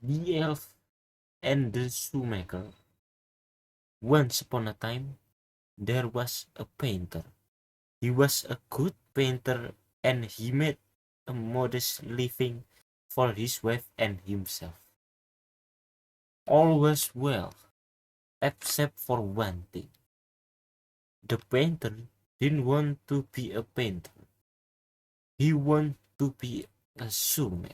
The Elf and the Shoemaker. Once upon a time, there was a painter. He was a good painter and he made a modest living for his wife and himself. All was well, except for one thing. The painter didn't want to be a painter. He wanted to be a shoemaker.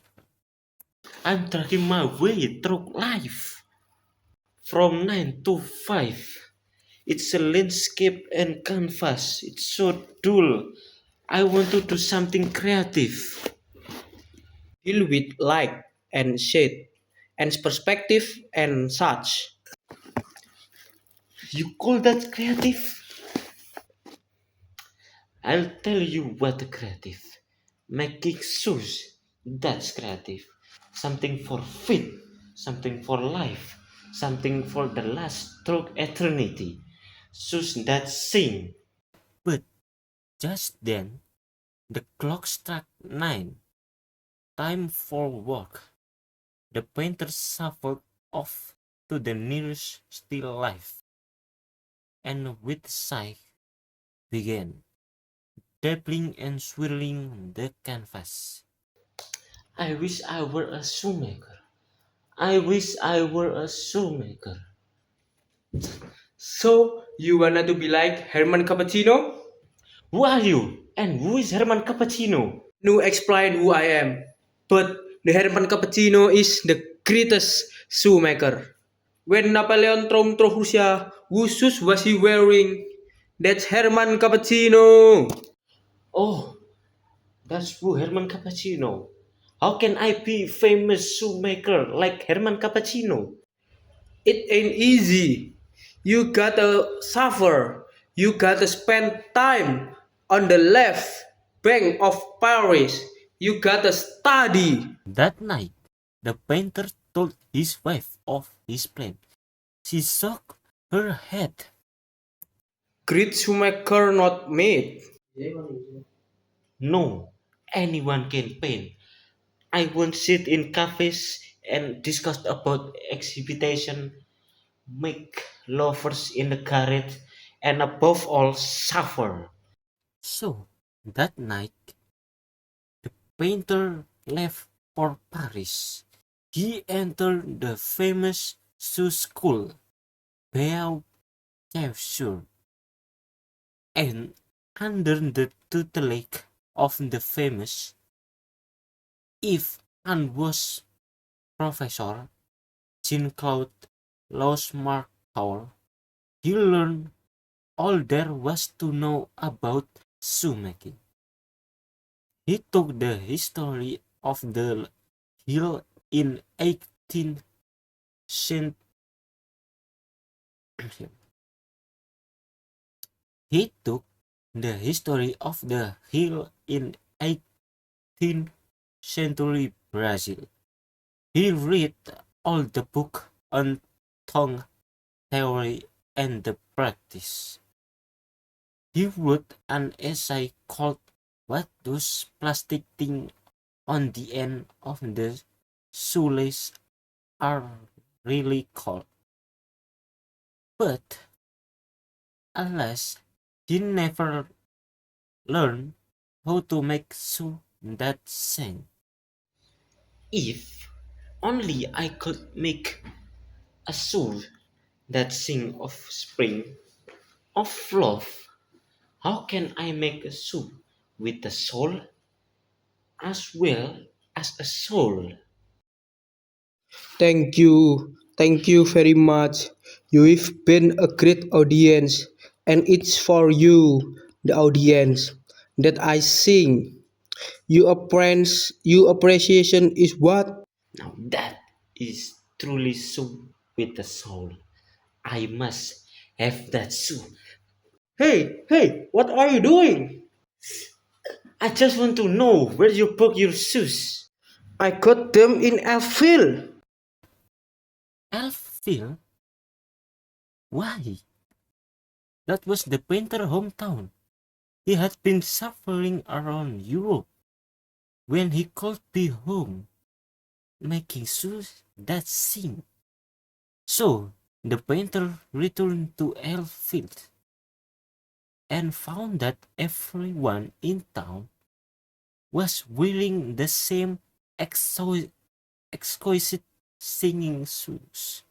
I'm tracking my way through life from 9 to 5. It's a landscape and canvas. It's so dull. I want to do something creative. Deal with light and shade and perspective and such. You call that creative? I'll tell you what creative. Making shoes. That's creative. Something for feet. Something for life. Something for the last through eternity. Shoes that sing. But just then, the clock struck 9. Time for work. The painter shuffled off to the nearest still life, and with a sigh began dabbling and swirling the canvas. I wish I were a shoemaker. I wish I were a shoemaker. So you wanna to be like Herman Cappuccino? Who are you? And who is Herman Cappuccino? No explain who I am. But the Herman Cappuccino is the greatest shoemaker. When Napoleon stormed through Russia, whose shoes was he wearing? That's Herman Cappuccino. Oh, that's who Herman Cappuccino. How can I be famous shoemaker like Herman Cappuccino? It ain't easy. You gotta suffer. You gotta spend time on the left bank of Paris. You gotta study. That night, the painter told his wife of his plan. She shook her head. Great shoemaker not made. No, anyone can paint. I won't sit in cafes and discuss about exhibition, make lovers in the garret, and above all, suffer. So, that night, the painter left for Paris. He entered the famous shoe school, Beauchamp, and under the tutelage of the famous, if unwashed Professor Jean-Claude Lausmarchauer, he learned all there was to know about shoemaking. He took the history of the heel in 18th century. He took the history of the heel in 18th century Brazil. He read all the book on tongue theory and the practice. He wrote an essay called What Those Plastic Things on the End of the Shoelace Are Really Called. But alas, he never learned how to make shoe that sang. If only I could make a shoe that sing of spring, of love. How can I make a shoe with a soul as well as a soul? Thank you. Thank you very much. You've been a great audience, and it's for you, the audience, that I sing. Your appreciation is what? Now that is truly shoe with a soul. I must have that shoe. Hey, hey, what are you doing? I just want to know where you put your shoes. I got them in Elfville. Elfville? Why? That was the painter's hometown. He had been suffering around Europe when he could be home. making shoes that sing. So the painter returned to Elfield and found that everyone in town was wearing the same exquisite singing shoes.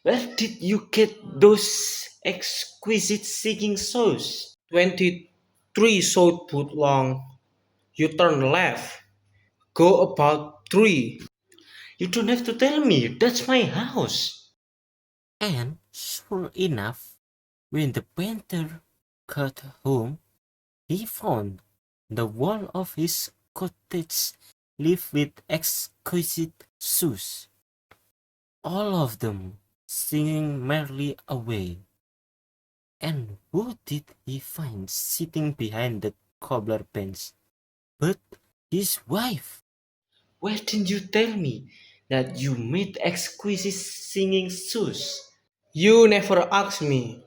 Where did you get those exquisite singing shoes? 23 Southwood long. You turn left. Go about 3. You don't have to tell me, that's my house. And sure enough, when the painter got home, he found the wall of his cottage lived with exquisite shoes, all of them singing merrily away. And who did he find sitting behind the cobbler bench but his wife? Why didn't you tell me that you made exquisite singing shoes? You never asked me.